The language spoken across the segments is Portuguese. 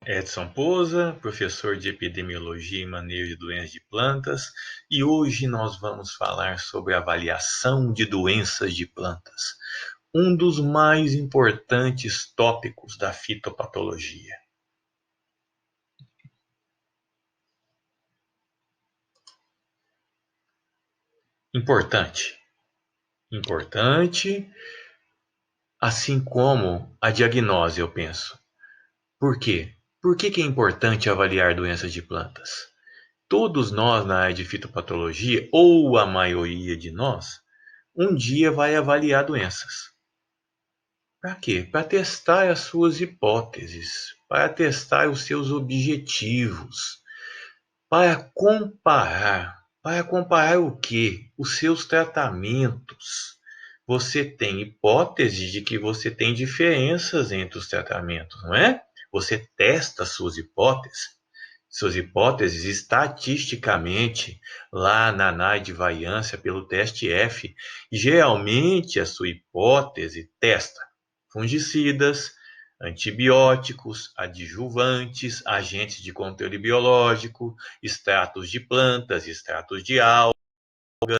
Edson Pousa, professor de Epidemiologia e Manejo de Doenças de Plantas, e hoje nós vamos falar sobre a avaliação de doenças de plantas, um dos mais importantes tópicos da fitopatologia. Importante, assim como a diagnose, eu penso. Por quê? Por que é importante avaliar doenças de plantas? Todos nós na área de fitopatologia, ou a maioria de nós, um dia vai avaliar doenças. Para quê? Para testar as suas hipóteses, para testar os seus objetivos, para comparar. Para comparar o quê? Os seus tratamentos. Você tem hipótese de que você tem diferenças entre os tratamentos, não é? Você testa suas hipóteses estatisticamente lá na análise de variância pelo teste F. Geralmente a sua hipótese testa fungicidas, antibióticos, adjuvantes, agentes de controle biológico, extratos de plantas, extratos de algas,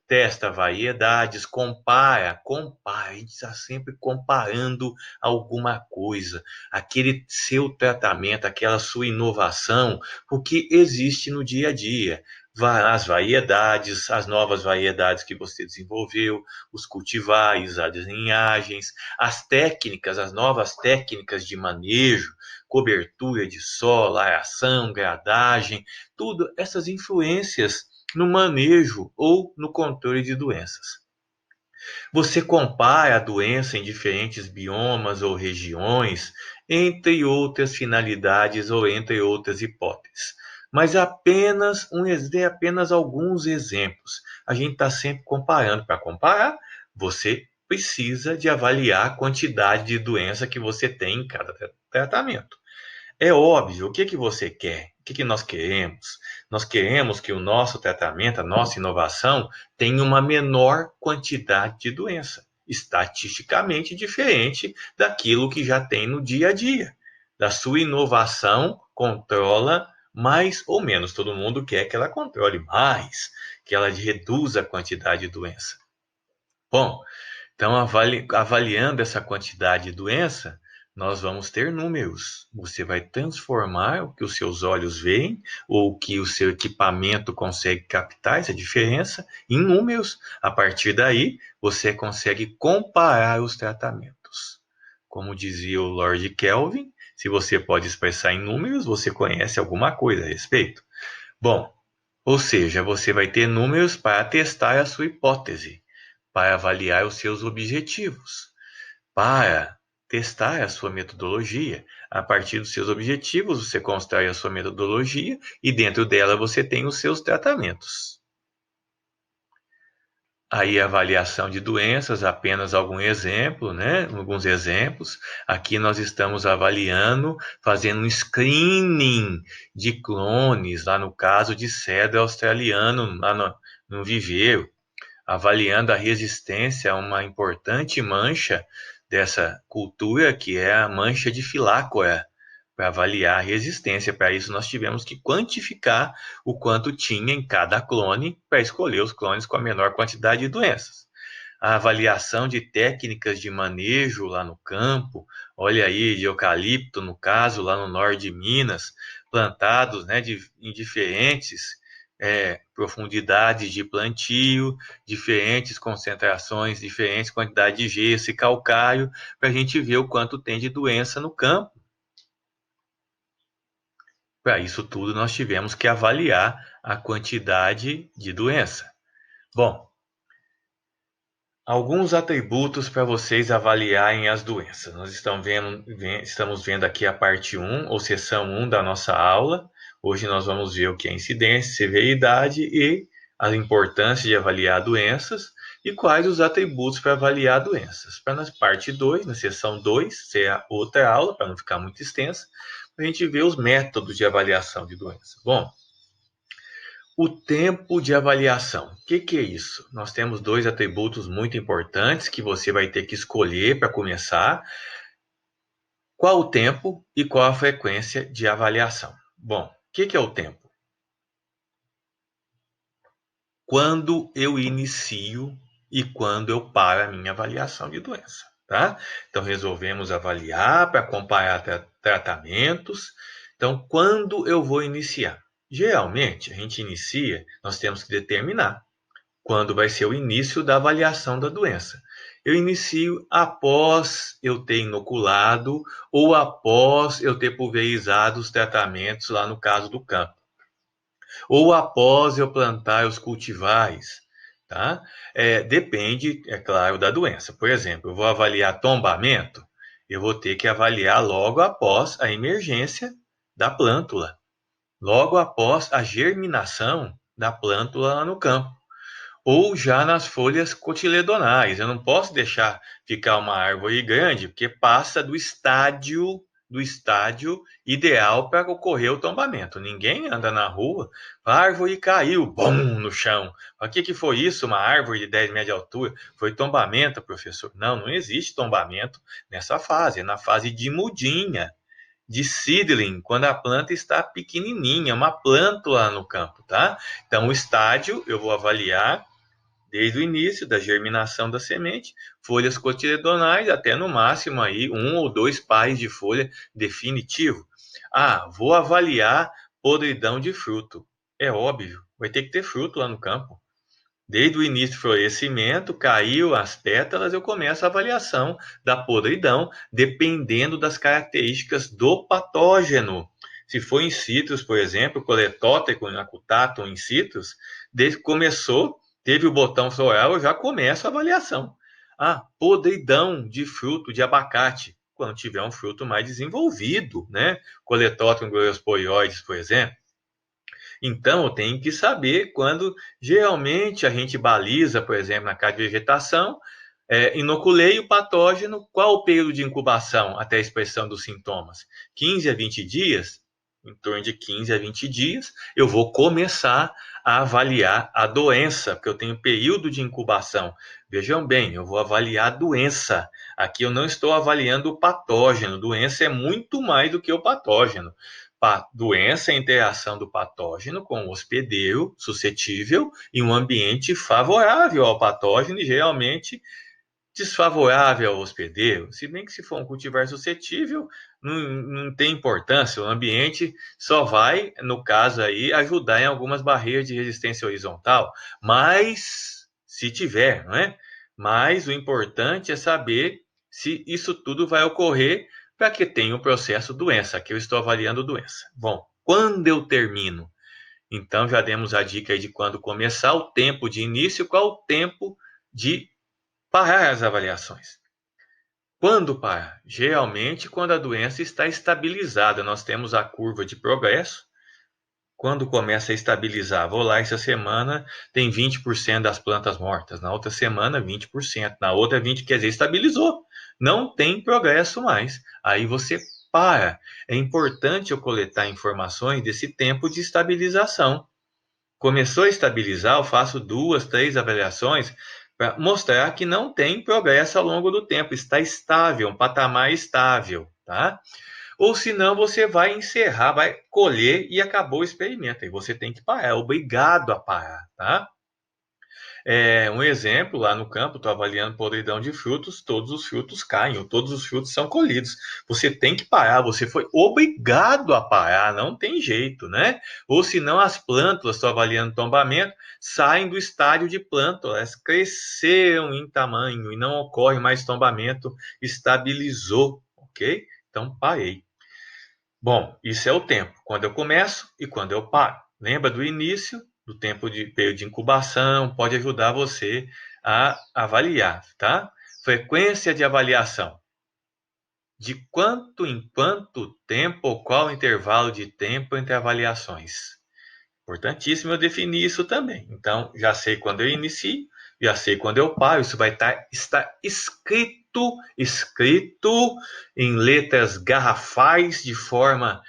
testa variedades, compara, a gente está sempre comparando alguma coisa, aquele seu tratamento, aquela sua inovação, o que existe no dia a dia. As variedades, as novas variedades que você desenvolveu, os cultivares, as linhagens, as técnicas, as novas técnicas de manejo, cobertura de solo, aeração, gradagem, tudo essas influências no manejo ou no controle de doenças. Você compara a doença em diferentes biomas ou regiões, entre outras finalidades ou entre outras hipóteses. Mas dei apenas alguns exemplos. A gente está sempre comparando. Para comparar, você precisa de avaliar a quantidade de doença que você tem em cada tratamento. É óbvio, o que que você quer? O que que nós queremos? Nós queremos que o nosso tratamento, a nossa inovação, tenha uma menor quantidade de doença, estatisticamente diferente daquilo que já tem no dia a dia. Da sua inovação, controla mais ou menos. Todo mundo quer que ela controle mais, que ela reduza a quantidade de doença. Bom, então, avaliando essa quantidade de doença, nós vamos ter números. Você vai transformar o que os seus olhos veem ou o que o seu equipamento consegue captar, essa diferença, em números. A partir daí, você consegue comparar os tratamentos. Como dizia o Lord Kelvin, se você pode expressar em números, você conhece alguma coisa a respeito. Bom, ou seja, você vai ter números para testar a sua hipótese, para avaliar os seus objetivos, para testar a sua metodologia. A partir dos seus objetivos, você constrói a sua metodologia e dentro dela você tem os seus tratamentos. Aí a avaliação de doenças, apenas algum exemplo, né? Alguns exemplos. Aqui nós estamos avaliando, fazendo um screening de clones, lá no caso de cedro australiano, lá no viveiro, avaliando a resistência a uma importante mancha dessa cultura, que é a mancha de filácora, para avaliar a resistência. Para isso, nós tivemos que quantificar o quanto tinha em cada clone para escolher os clones com a menor quantidade de doenças. A avaliação de técnicas de manejo lá no campo, olha aí, de eucalipto, no caso, lá no norte de Minas, plantados, né, em diferentes profundidades de plantio, diferentes concentrações, diferentes quantidades de gesso e calcário, para a gente ver o quanto tem de doença no campo. Para isso tudo, nós tivemos que avaliar a quantidade de doença. Bom, alguns atributos para vocês avaliarem as doenças. Nós estamos vendo aqui a parte 1, ou seção 1 da nossa aula. Hoje nós vamos ver o que é incidência, severidade e a importância de avaliar doenças e quais os atributos para avaliar doenças. Para na parte 2, na seção 2, será outra aula, para não ficar muito extensa, a gente ver os métodos de avaliação de doenças. Bom, o tempo de avaliação. O que é isso? Nós temos dois atributos muito importantes que você vai ter que escolher para começar. Qual o tempo e qual a frequência de avaliação? Bom, o que é o tempo? Quando eu inicio e quando eu paro a minha avaliação de doença, tá? Então, resolvemos avaliar para comparar tratamentos. Então, quando eu vou iniciar? Geralmente, a gente inicia, nós temos que determinar quando vai ser o início da avaliação da doença. Eu inicio após eu ter inoculado ou após eu ter pulverizado os tratamentos lá no caso do campo, ou após eu plantar os cultivares, tá? Depende, é claro, da doença. Por exemplo, eu vou avaliar tombamento, eu vou ter que avaliar logo após a emergência da plântula, logo após a germinação da plântula lá no campo ou já nas folhas cotiledonais. Eu não posso deixar ficar uma árvore grande, porque passa do estádio ideal para ocorrer o tombamento. Ninguém anda na rua, a árvore caiu, bum, no chão. O que foi isso? Uma árvore de 10 metros de altura? Foi tombamento, professor? Não, não existe tombamento nessa fase, é na fase de mudinha, de seedling, quando a planta está pequenininha, uma plântula no campo, tá? Então, o estádio eu vou avaliar desde o início da germinação da semente, folhas cotiledonais, até no máximo aí 1 ou 2 pares de folha definitivo. Vou avaliar podridão de fruto. É óbvio, vai ter que ter fruto lá no campo. Desde o início do florescimento, caiu as pétalas, eu começo a avaliação da podridão, dependendo das características do patógeno. Se for em citrus, por exemplo, Coletótrico inacutatum em citrus, desde que começou, teve o botão floral, eu já começo a avaliação. Podridão de fruto de abacate, quando tiver um fruto mais desenvolvido, né? Coletótrico gliosporioides, por exemplo. Então, eu tenho que saber quando geralmente a gente baliza, por exemplo, na casa de vegetação, inoculei o patógeno, qual o período de incubação até a expressão dos sintomas? 15 a 20 dias? Em torno de 15 a 20 dias, eu vou começar a avaliar a doença, porque eu tenho período de incubação. Vejam bem, eu vou avaliar a doença. Aqui eu não estou avaliando o patógeno. Doença é muito mais do que o patógeno. Doença é a interação do patógeno com o hospedeiro suscetível em um ambiente favorável ao patógeno e geralmente desfavorável ao hospedeiro. Se bem que se for um cultivar suscetível, não tem importância, o ambiente só vai, no caso aí, ajudar em algumas barreiras de resistência horizontal, mas se tiver, não é? Mas o importante é saber se isso tudo vai ocorrer para que tenha o processo doença. Aqui eu estou avaliando doença. Bom, quando eu termino? Então já demos a dica aí de quando começar, o tempo de início, qual o tempo de parar as avaliações. Quando parar? Geralmente quando a doença está estabilizada. Nós temos a curva de progresso. Quando começa a estabilizar, vou lá essa semana, tem 20% das plantas mortas. Na outra semana, 20%. Na outra, 20%. Quer dizer, estabilizou. Não tem progresso mais. Aí você para. É importante eu coletar informações desse tempo de estabilização. Começou a estabilizar, eu faço 2, 3 avaliações para mostrar que não tem progresso ao longo do tempo, está estável, um patamar estável, tá? Ou senão você vai encerrar, vai colher e acabou o experimento. E você tem que parar, é obrigado a parar, tá? Um exemplo, lá no campo, estou avaliando podridão de frutos, todos os frutos caem, ou todos os frutos são colhidos. Você tem que parar, você foi obrigado a parar, não tem jeito, né? Ou senão as plântulas, estou avaliando tombamento, saem do estádio de plântula, elas cresceram em tamanho e não ocorre mais tombamento, estabilizou, ok? Então parei. Bom, isso é o tempo, quando eu começo e quando eu paro. Lembra do início, do tempo de período de incubação, pode ajudar você a avaliar, tá? Frequência de avaliação. De quanto em quanto tempo ou qual intervalo de tempo entre avaliações? Importantíssimo eu definir isso também. Então, já sei quando eu inicio, já sei quando eu paro. Isso vai estar escrito em letras garrafais, de forma.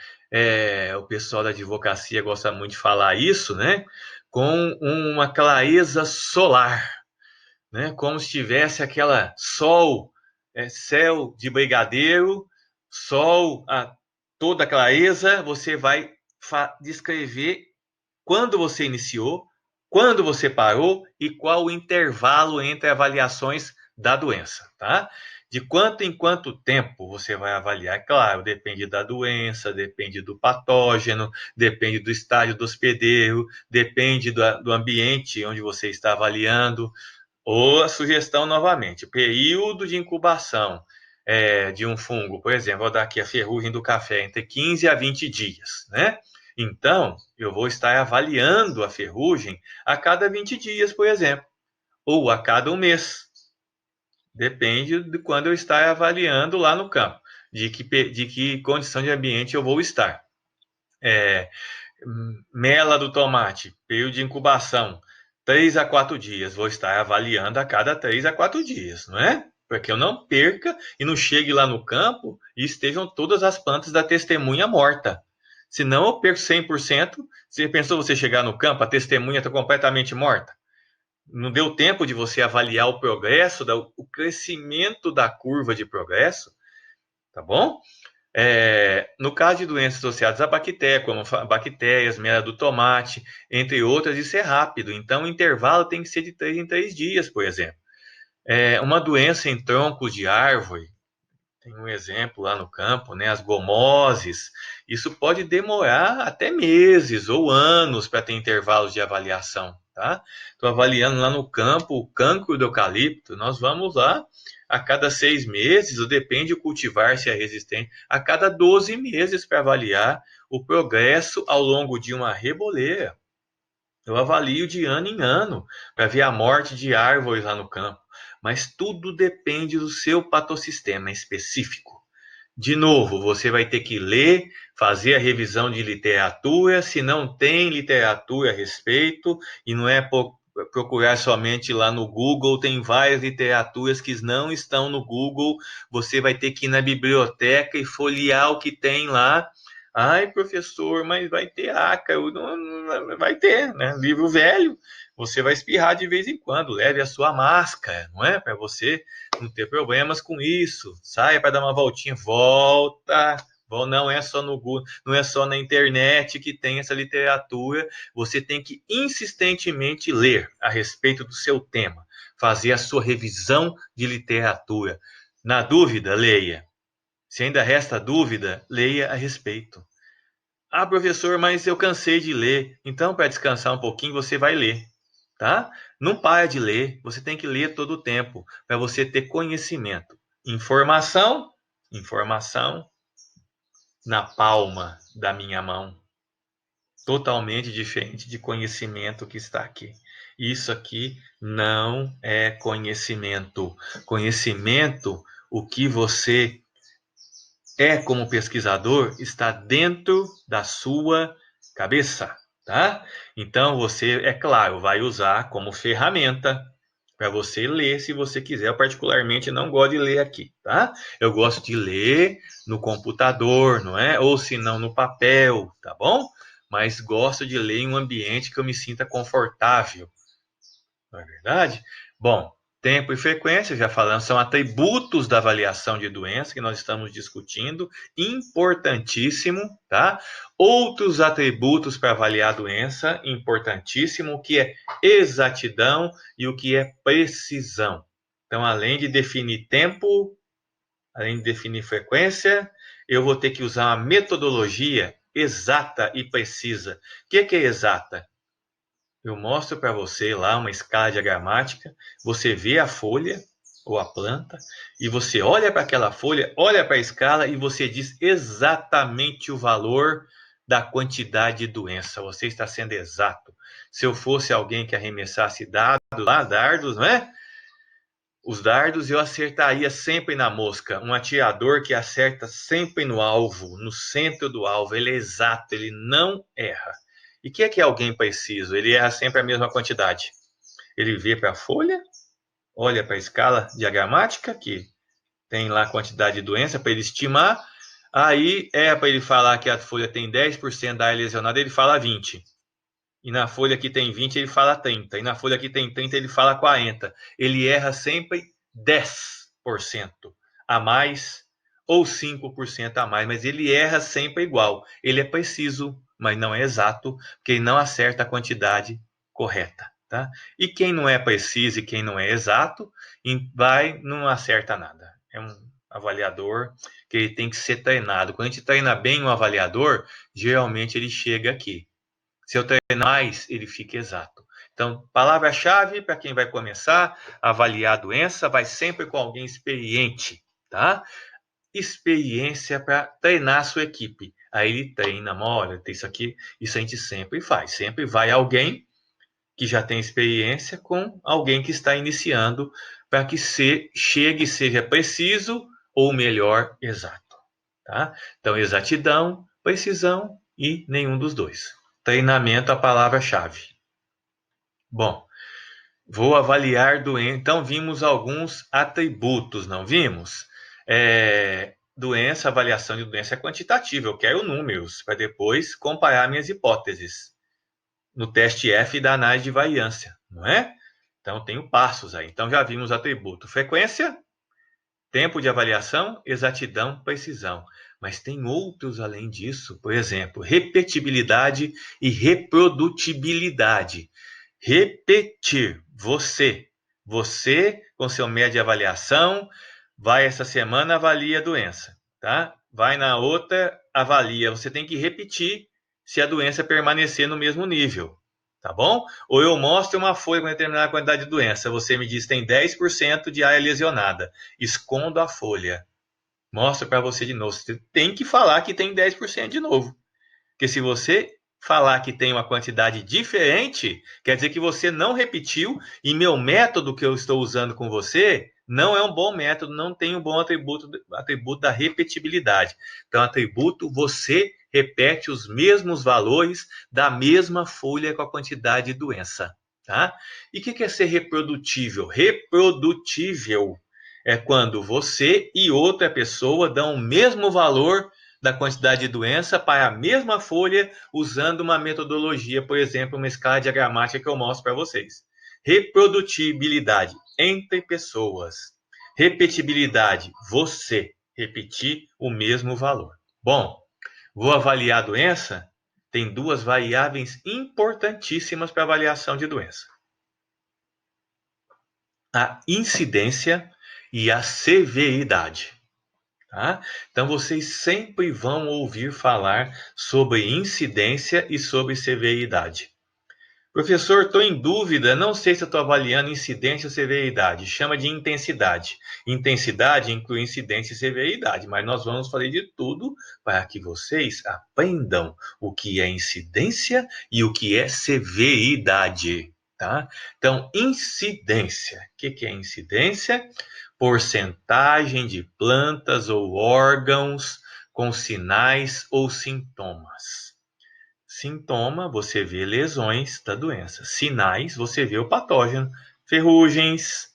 O pessoal da advocacia gosta muito de falar isso, né? Com uma clareza solar, né? Como se tivesse aquela céu de brigadeiro, sol a toda clareza, você vai descrever quando você iniciou, quando você parou e qual o intervalo entre avaliações da doença, tá? De quanto em quanto tempo você vai avaliar? Claro, depende da doença, depende do patógeno, depende do estágio do hospedeiro, depende do ambiente onde você está avaliando. Ou a sugestão novamente, período de incubação de um fungo, por exemplo, vou dar aqui a ferrugem do café, entre 15 a 20 dias, né? Então, eu vou estar avaliando a ferrugem a cada 20 dias, por exemplo, ou a cada um mês. Depende de quando eu estar avaliando lá no campo, de que condição de ambiente eu vou estar. É, mela do tomate, período de incubação, 3 a 4 dias. Vou estar avaliando a cada 3 a 4 dias, não é? Para que eu não perca e não chegue lá no campo e estejam todas as plantas da testemunha morta. Senão eu perco 100%. Você pensou você chegar no campo, a testemunha está completamente morta? Não deu tempo de você avaliar o progresso, o crescimento da curva de progresso, tá bom? No caso de doenças associadas a bactéria, como bactérias, mela do tomate, entre outras, isso é rápido. Então, o intervalo tem que ser de 3 em 3 dias, por exemplo. Uma doença em troncos de árvore, tem um exemplo lá no campo, né? As gomoses. Isso pode demorar até meses ou anos para ter intervalos de avaliação, tá? Estou avaliando lá no campo o cancro do eucalipto. Nós vamos lá a cada 6 meses, ou depende do cultivar se é resistente, a cada 12 meses para avaliar o progresso ao longo de uma reboleira. Eu avalio de ano em ano para ver a morte de árvores lá no campo. Mas tudo depende do seu patossistema específico. De novo, você vai ter que ler, fazer a revisão de literatura. Se não tem literatura a respeito, e não é procurar somente lá no Google, tem várias literaturas que não estão no Google. Você vai ter que ir na biblioteca e folhear o que tem lá. Ai, professor, mas vai ter ácaro. Não, vai ter, né? Livro velho. Você vai espirrar de vez em quando. Leve a sua máscara, não é? Para você não ter problemas com isso. Saia para dar uma voltinha, volta. Não é só no Google, não é só na internet que tem essa literatura. Você tem que insistentemente ler a respeito do seu tema, fazer a sua revisão de literatura. Na dúvida, leia. Se ainda resta dúvida, leia a respeito. Ah, professor, mas eu cansei de ler. Então, para descansar um pouquinho, você vai ler, tá? Não para de ler. Você tem que ler todo o tempo para você ter conhecimento. Informação, informação na palma da minha mão. Totalmente diferente de conhecimento que está aqui. Isso aqui não é conhecimento. Conhecimento, o que você como pesquisador, está dentro da sua cabeça, tá? Então você, é claro, vai usar como ferramenta para você ler se você quiser. Eu particularmente não gosto de ler aqui, tá? Eu gosto de ler no computador, não é? Ou se não no papel, tá bom? Mas gosto de ler em um ambiente que eu me sinta confortável, não é verdade? Bom, tempo e frequência, já falamos, são atributos da avaliação de doença que nós estamos discutindo, importantíssimo, tá? Outros atributos para avaliar a doença, importantíssimo, o que é exatidão e o que é precisão. Então, além de definir tempo, além de definir frequência, eu vou ter que usar uma metodologia exata e precisa. O que é exata? Eu mostro para você lá uma escala diagramática, você vê a folha ou a planta e você olha para aquela folha, olha para a escala e você diz exatamente o valor da quantidade de doença. Você está sendo exato. Se eu fosse alguém que arremessasse dardos, não é? Os dardos eu acertaria sempre na mosca. Um atirador que acerta sempre no alvo, no centro do alvo. Ele é exato, ele não erra. E o que é alguém preciso? Ele erra sempre a mesma quantidade. Ele vê para a folha, olha para a escala diagramática, que tem lá a quantidade de doença para ele estimar. Aí para ele falar que a folha tem 10% da área lesionada, ele fala 20%. E na folha que tem 20, ele fala 30. E na folha que tem 30, ele fala 40. Ele erra sempre 10% a mais ou 5% a mais, mas ele erra sempre igual. Ele é preciso, mas não é exato, porque ele não acerta a quantidade correta. Tá? E quem não é preciso e quem não é exato, não acerta nada. É um avaliador que ele tem que ser treinado. Quando a gente treina bem um avaliador, geralmente ele chega aqui. Se eu treinar mais, ele fica exato. Então, palavra-chave para quem vai começar a avaliar a doença, vai sempre com alguém experiente, tá? Experiência para treinar a sua equipe. Aí ele treina, olha, tem isso aqui, isso a gente sempre faz. Sempre vai alguém que já tem experiência com alguém que está iniciando para que chegue, seja preciso ou melhor, exato. Tá? Então, exatidão, precisão e nenhum dos dois. Treinamento, a palavra-chave. Bom, vou avaliar doença. Então, vimos alguns atributos, não vimos? Doença, avaliação de doença é quantitativa. Eu quero números para depois comparar minhas hipóteses no teste F da análise de variância, não é? Então, tenho passos aí. Então, já vimos atributo. Frequência, tempo de avaliação, exatidão, precisão. Mas tem outros além disso. Por exemplo, repetibilidade e reprodutibilidade. Repetir. Você, com seu médio de avaliação, vai essa semana, avalia a doença, tá? Vai na outra, avalia. Você tem que repetir se a doença permanecer no mesmo nível, tá bom? Ou eu mostro uma folha com determinada quantidade de doença, você me diz que tem 10% de área lesionada, escondo a folha, mostro para você de novo. Você tem que falar que tem 10% de novo, porque se você falar que tem uma quantidade diferente, quer dizer que você não repetiu e meu método que eu estou usando com você não é um bom método, não tem um bom atributo da repetibilidade. Então, atributo, você repete os mesmos valores da mesma folha com a quantidade de doença. Tá? E o que é ser reprodutível? Reprodutível é quando você e outra pessoa dão o mesmo valor da quantidade de doença para a mesma folha, usando uma metodologia, por exemplo, uma escala diagramática que eu mostro para vocês. Reprodutibilidade entre pessoas. Repetibilidade, você repetir o mesmo valor. Bom, vou avaliar a doença? Tem duas variáveis importantíssimas para avaliação de doença: a incidência e a severidade. Tá? Então, vocês sempre vão ouvir falar sobre incidência e sobre severidade. Professor, estou em dúvida, não sei se estou avaliando incidência ou severidade. Chama de intensidade. Intensidade inclui incidência e severidade, mas nós vamos fazer de tudo para que vocês aprendam o que é incidência e o que é severidade. Tá? Então, incidência. O que é incidência? Porcentagem de plantas ou órgãos com sinais ou sintomas. Sintoma, você vê lesões da doença. Sinais, você vê o patógeno. Ferrugens,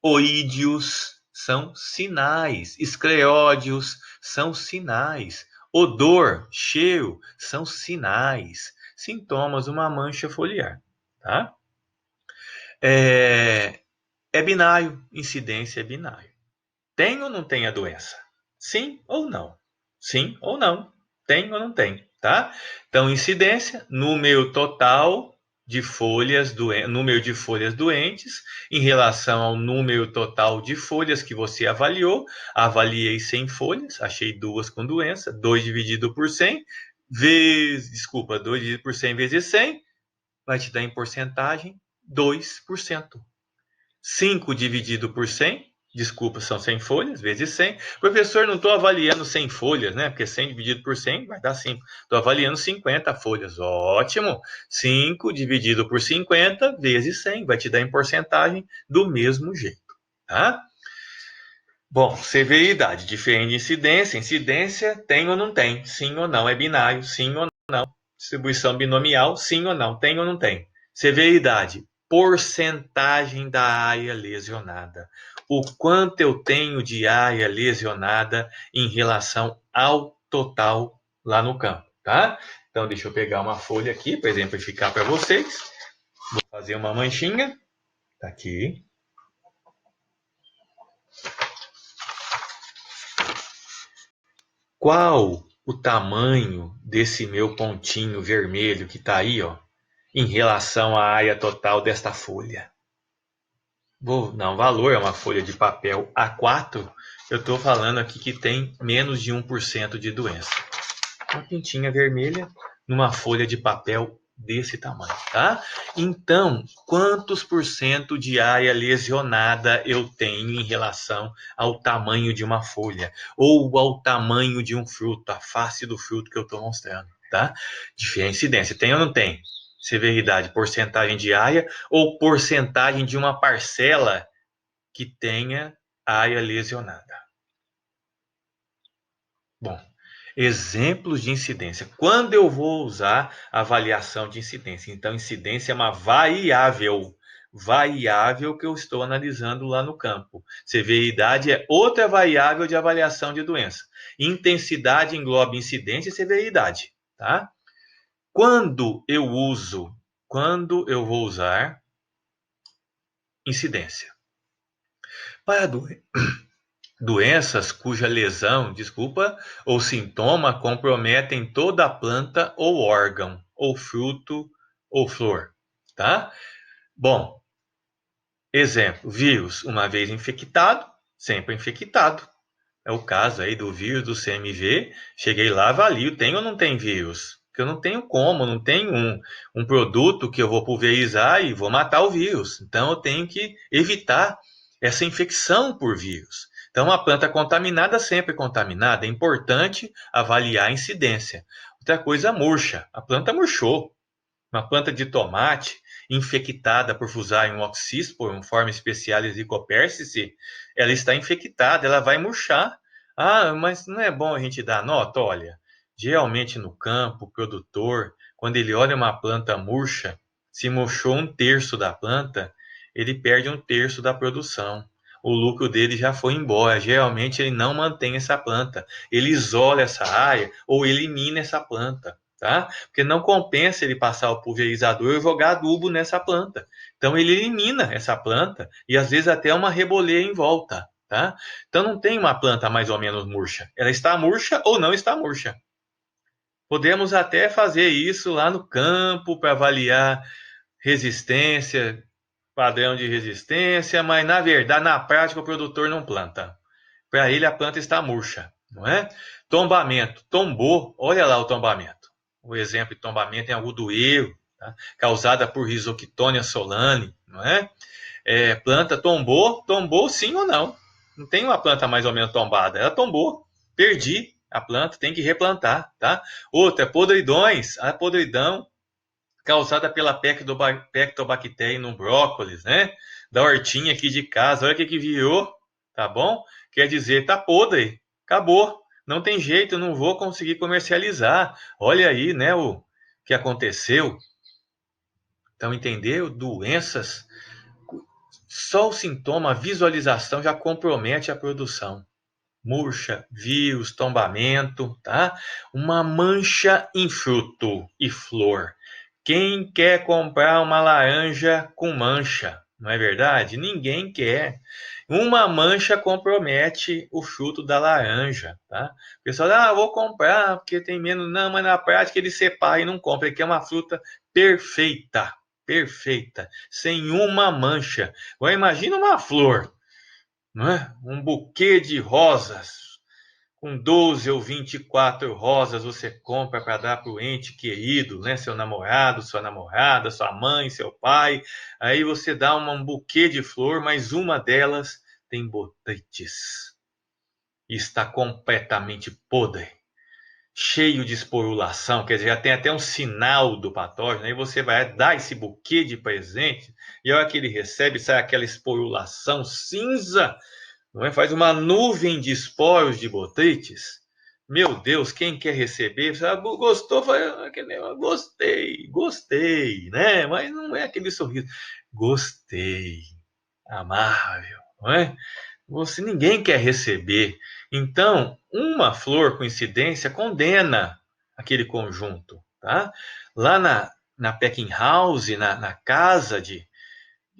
oídios são sinais. Escleródios são sinais. Odor, cheiro são sinais. Sintomas, uma mancha foliar. Tá? É binário, incidência é binário. Tem ou não tem a doença? Sim ou não? Sim ou não? Tem ou não tem? Tá? Então, incidência, número total de folhas número de folhas doentes em relação ao número total de folhas que você avaliou. Avaliei 100 folhas, achei duas com doença, 2 dividido por 100 2 dividido por 100 vezes 100 vai te dar em porcentagem 2%. 5 dividido por 100, desculpa, são 100 folhas, vezes 100. Professor, não estou avaliando 100 folhas, né? Porque 100 dividido por 100 vai dar 5. Estou avaliando 50 folhas. Ótimo. 5 dividido por 50 vezes 100 vai te dar em porcentagem do mesmo jeito. Tá? Bom, severidade, diferente de incidência. Incidência tem ou não tem, sim ou não. É binário, sim ou não. Distribuição binomial, sim ou não, tem ou não tem. Severidade, porcentagem da área lesionada. O quanto eu tenho de área lesionada em relação ao total lá no campo, tá? Então, deixa eu pegar uma folha aqui para exemplificar para vocês. Vou fazer uma manchinha. Tá aqui. qual o tamanho desse meu pontinho vermelho que está aí, ó, em relação à área total desta folha? Vou dar um valor, é uma folha de papel A4. Eu estou falando aqui que tem menos de 1% de doença. Uma pintinha vermelha numa folha de papel desse tamanho, tá? Então, quantos por cento de área lesionada eu tenho em relação ao tamanho de uma folha ou ao tamanho de um fruto, a face do fruto que eu estou mostrando, tá? Diferente incidência, tem ou não tem? Severidade, porcentagem de área ou porcentagem de uma parcela que tenha área lesionada. Bom, exemplos de incidência. Quando eu vou usar avaliação de incidência? Então, incidência é uma variável que eu estou analisando lá no campo. Severidade é outra variável de avaliação de doença. Intensidade engloba incidência e severidade, tá? Quando eu vou usar incidência? Para doenças cuja lesão, ou sintoma comprometem toda a planta ou órgão, ou fruto ou flor, tá? Bom, exemplo, vírus, uma vez infectado, sempre infectado. É o caso aí do vírus do CMV. Cheguei lá, avalio, tem ou não tem vírus? Porque eu não tenho como, não tenho um produto que eu vou pulverizar e vou matar o vírus. Então eu tenho que evitar essa infecção por vírus. Então a planta contaminada, sempre contaminada, é importante avaliar a incidência. Outra coisa, murcha. A planta murchou. Uma planta de tomate infectada por Fusarium oxyspor, forma Specialis ricopersice, ela está infectada, ela vai murchar. Ah, mas não é bom a gente dar nota? Olha, geralmente no campo, o produtor, quando ele olha uma planta murcha, se murchou 1/3 da planta, ele perde 1/3 da produção. O lucro dele já foi embora. Geralmente ele não mantém essa planta. Ele isola essa área ou elimina essa planta. Tá? Porque não compensa ele passar o pulverizador e jogar adubo nessa planta. Então ele elimina essa planta e às vezes até uma reboleia em volta. Tá? Então não tem uma planta mais ou menos murcha. Ela está murcha ou não está murcha. Podemos até fazer isso lá no campo para avaliar resistência, padrão de resistência, mas na verdade, na prática, o produtor não planta. Para ele, a planta está murcha, não é? Tombamento. Tombou, olha lá o tombamento. O exemplo de tombamento é agudoeiro, tá? Causada por Rhizoctonia solane, não é? Planta tombou sim ou não. Não tem uma planta mais ou menos tombada, ela tombou, perdi a planta, tem que replantar, tá? Outra, podridões, a podridão causada pela Pectobactéria no brócolis, né? Da hortinha aqui de casa, olha o que virou, tá bom? Quer dizer, tá podre, acabou, não tem jeito, eu não vou conseguir comercializar. Olha aí, né, o que aconteceu. Então, entendeu? Doenças, só o sintoma, a visualização já compromete a produção. Murcha, vírus, tombamento, tá? Uma mancha em fruto e flor. Quem quer comprar uma laranja com mancha? Não é verdade? Ninguém quer. Uma mancha compromete o fruto da laranja, tá? O pessoal, vou comprar porque tem menos. Não, mas na prática ele separa e não compra. Ele quer uma fruta perfeita, perfeita, sem uma mancha. Agora imagina uma flor, não é? Um buquê de rosas, com 12 ou 24 rosas você compra para dar para o ente querido, né? Seu namorado, sua namorada, sua mãe, seu pai. Aí você dá um buquê de flor, mas uma delas tem botrites. E está completamente podre, cheio de esporulação, quer dizer, já tem até um sinal do patógeno. Aí você vai dar esse buquê de presente e a hora que ele recebe, sai aquela esporulação cinza, não é? Faz uma nuvem de esporos de botrites. Meu Deus, quem quer receber? Gostou? Gostei, né? Mas não é aquele sorriso. Gostei, amável, não é? Ninguém quer receber. Então, uma flor com incidência condena aquele conjunto, tá? Lá na packing house, na casa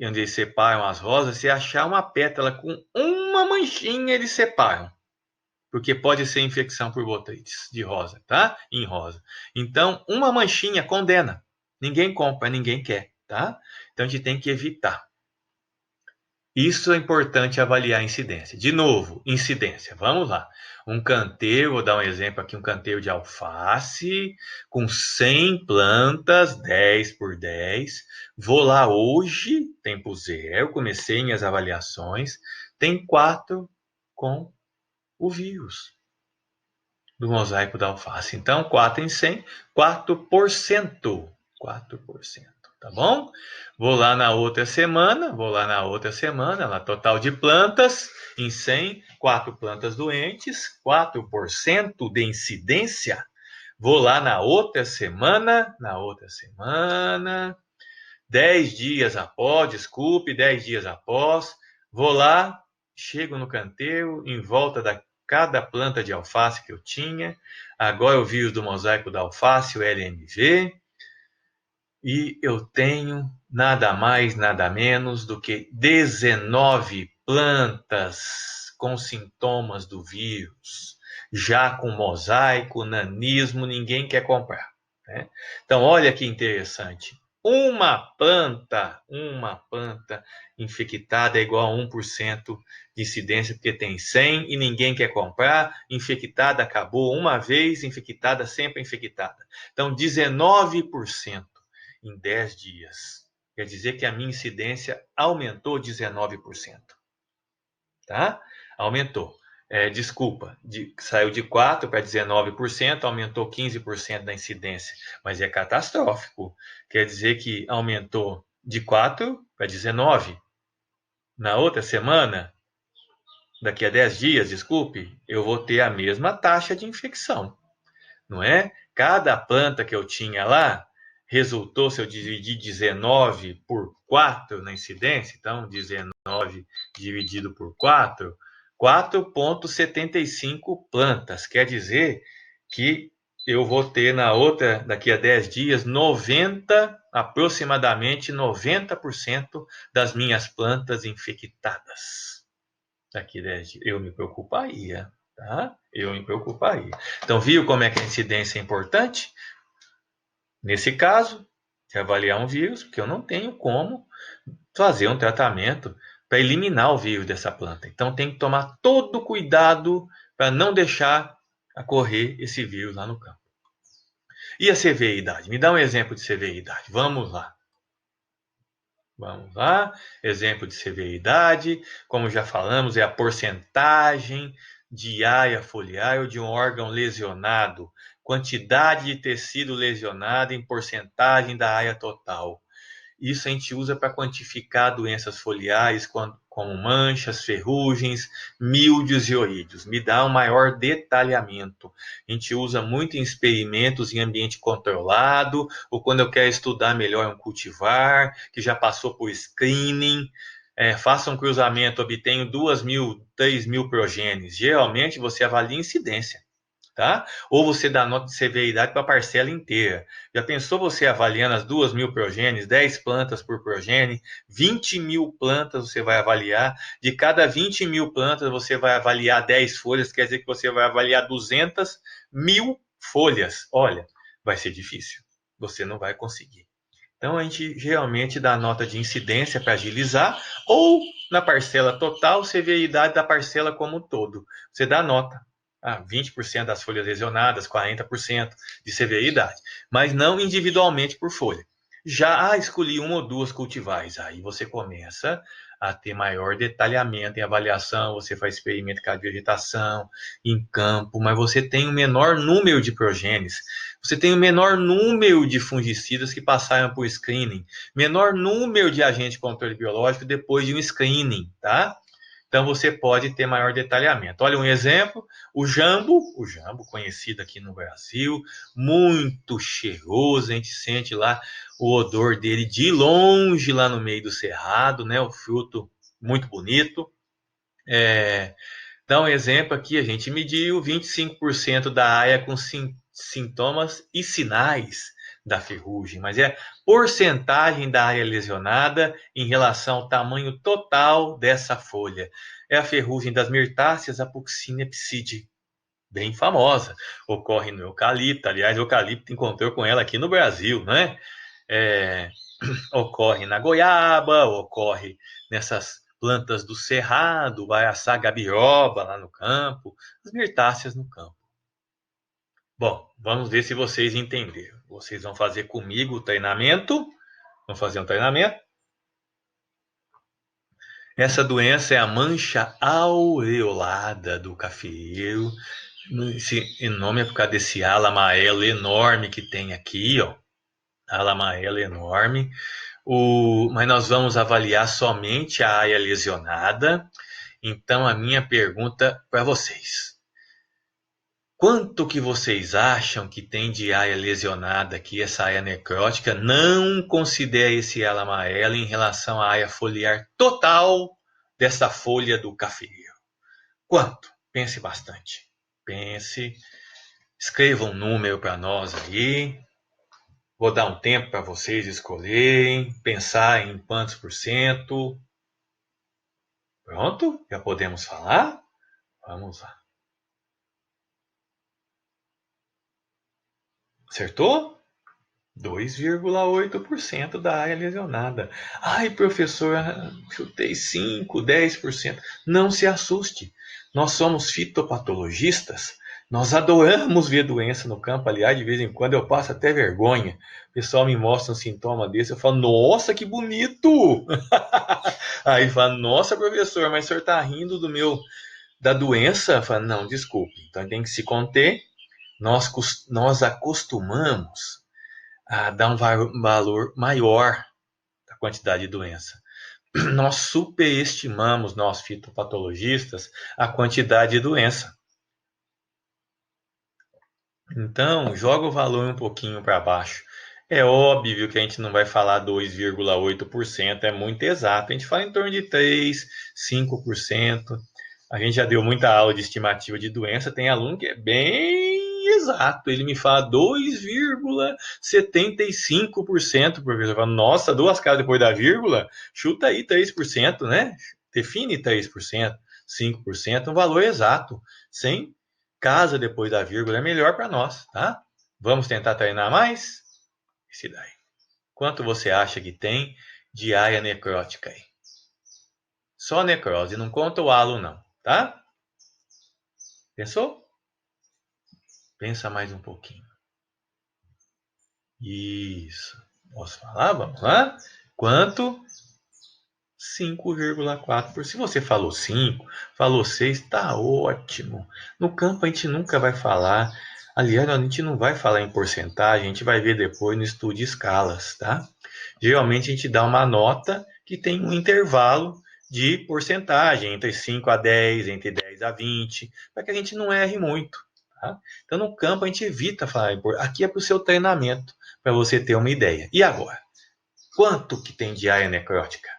onde eles separam as rosas, se achar uma pétala com uma manchinha, eles separam. porque pode ser infecção por botrite de rosa, tá? Em rosa. Então, uma manchinha condena. Ninguém compra, ninguém quer, tá? Então, a gente tem que evitar. Isso é importante avaliar a incidência. De novo, incidência. Vamos lá. Um canteiro, vou dar um exemplo aqui, um canteiro de alface com 100 plantas, 10 por 10. Vou lá hoje, tempo zero, comecei minhas avaliações. Tem 4 com o vírus do mosaico da alface. Então, 4 em 100, 4%. 4%, tá bom? Vou lá na outra semana, lá total de plantas em 100, 4 plantas doentes, 4% de incidência. Vou lá na outra semana, 10 dias após, vou lá, chego no canteiro, em volta da cada planta de alface que eu tinha. Agora eu vi os do mosaico da alface, o LMV, e eu tenho nada mais, nada menos do que 19 plantas com sintomas do vírus, já com mosaico, nanismo, ninguém quer comprar, né? Então, olha que interessante. Uma planta infectada é igual a 1% de incidência, porque tem 100 e ninguém quer comprar. Infectada acabou uma vez, infectada sempre infectada. Então, 19% em 10 dias. Quer dizer que a minha incidência aumentou 19%. Tá? Aumentou. Saiu de 4% para 19%, aumentou 15% da incidência, mas é catastrófico. Quer dizer que aumentou de 4% para 19%. Na outra semana, daqui a 10 dias, desculpe, eu vou ter a mesma taxa de infecção, não é? Cada planta que eu tinha lá resultou, se eu dividir 19 por 4 na incidência, então 19 dividido por 4, 4,75 plantas. Quer dizer que eu vou ter na outra, daqui a 10 dias, aproximadamente 90% das minhas plantas infectadas. Daqui a 10 dias. Eu me preocuparia, tá? Eu me preocuparia. Então, viu como é que a incidência é importante? Nesse caso, de avaliar um vírus, porque eu não tenho como fazer um tratamento para eliminar o vírus dessa planta. Então, tem que tomar todo cuidado para não deixar ocorrer esse vírus lá no campo. E a severidade? Me dá um exemplo de severidade. Vamos lá. Vamos lá. Exemplo de severidade, como já falamos, é a porcentagem de área foliar ou de um órgão lesionado, quantidade de tecido lesionado em porcentagem da área total. Isso a gente usa para quantificar doenças foliares como manchas, ferrugens, míldios e oídios. Me dá um maior detalhamento. A gente usa muito em experimentos em ambiente controlado, ou quando eu quero estudar melhor um cultivar, que já passou por screening. Faça um cruzamento, obtenho 2.000, 3.000 progênies. Geralmente você avalia incidência. Tá? Ou você dá nota de severidade para a parcela inteira. Já pensou você avaliando as 2.000 progênies, 10 plantas por progênie, 20.000 plantas você vai avaliar, de cada 20.000 plantas você vai avaliar 10 folhas, quer dizer que você vai avaliar 200.000 folhas. Olha, vai ser difícil, você não vai conseguir. Então a gente geralmente dá nota de incidência para agilizar, ou na parcela total, severidade da parcela como um todo. Você dá nota. 20% das folhas lesionadas, 40% de severidade, mas não individualmente por folha. Já escolhi uma ou duas cultivares, aí você começa a ter maior detalhamento em avaliação, você faz experimento de vegetação em campo, mas você tem um menor número de progênies, você tem um menor número de fungicidas que passaram por screening, menor número de agentes de controle biológico depois de um screening, tá? Então você pode ter maior detalhamento. Olha um exemplo, o jambo conhecido aqui no Brasil, muito cheiroso, a gente sente lá o odor dele de longe lá no meio do cerrado, né? O fruto muito bonito. Dá um exemplo aqui, a gente mediu 25% da área com sintomas e sinais da ferrugem, mas é porcentagem da área lesionada em relação ao tamanho total dessa folha. É a ferrugem das mirtáceas, Apoxina psidi. bem famosa. Ocorre no eucalipto, aliás, o eucalipto encontrou com ela aqui no Brasil, né? É, ocorre na goiaba, ocorre nessas plantas do cerrado, vai assar gabiroba lá no campo, as mirtáceas no campo. Bom, vamos ver se vocês entenderam. Vocês vão fazer comigo o treinamento. Vamos fazer um treinamento. Essa doença é a mancha aureolada do cafeeiro. Esse nome é por causa desse ala amarelo enorme que tem aqui, ó. Ala amarelo enorme. Mas nós vamos avaliar somente a área lesionada. Então, a minha pergunta para vocês: quanto que vocês acham que tem de área lesionada aqui, essa área necrótica? Não considere esse ala amarelo em relação à área foliar total dessa folha do cafeeiro. Quanto? Pense bastante. Pense. Escreva um número para nós aí. Vou dar um tempo para vocês escolherem, pensar em quantos por cento. Pronto? Já podemos falar? Vamos lá. Acertou? 2,8% da área lesionada. Ai, professor, chutei 5, 10%. Não se assuste. Nós somos fitopatologistas. Nós adoramos ver doença no campo. Aliás, de vez em quando eu passo até vergonha. O pessoal me mostra um sintoma desse. Eu falo, nossa, que bonito! Aí fala, nossa, professor, mas o senhor está rindo da doença? Eu falo, não, desculpe. Então tem que se conter. Nós acostumamos a dar um valor maior da quantidade de doença. Nós superestimamos, nós fitopatologistas, a quantidade de doença. Então, joga o valor um pouquinho para baixo. É óbvio que a gente não vai falar 2,8%, é muito exato. A gente fala em torno de 3, 5%. A gente já deu muita aula de estimativa de doença. Tem aluno que é bem exato. Ele me fala 2,75%, professor. Eu falo, nossa, duas casas depois da vírgula? Chuta aí 3%, né? Define 3%, 5%, um valor exato, sem casa depois da vírgula é melhor para nós, tá? Vamos tentar treinar mais? Esse daí. Quanto você acha que tem de área necrótica aí? Só necrose, não conta o halo não, tá? Pensou? Pensa mais um pouquinho. Isso. Posso falar? Vamos lá? Quanto? 5,4%. Se você falou 5, falou 6, tá ótimo. No campo a gente nunca vai falar. Aliás, a gente não vai falar em porcentagem, a gente vai ver depois no estudo de escalas, tá? Geralmente a gente dá uma nota que tem um intervalo de porcentagem, entre 5 a 10, entre 10 a 20, para que a gente não erre muito. Tá? Então no campo a gente evita falar, aqui é para o seu treinamento, para você ter uma ideia. E agora? Quanto que tem de área necrótica?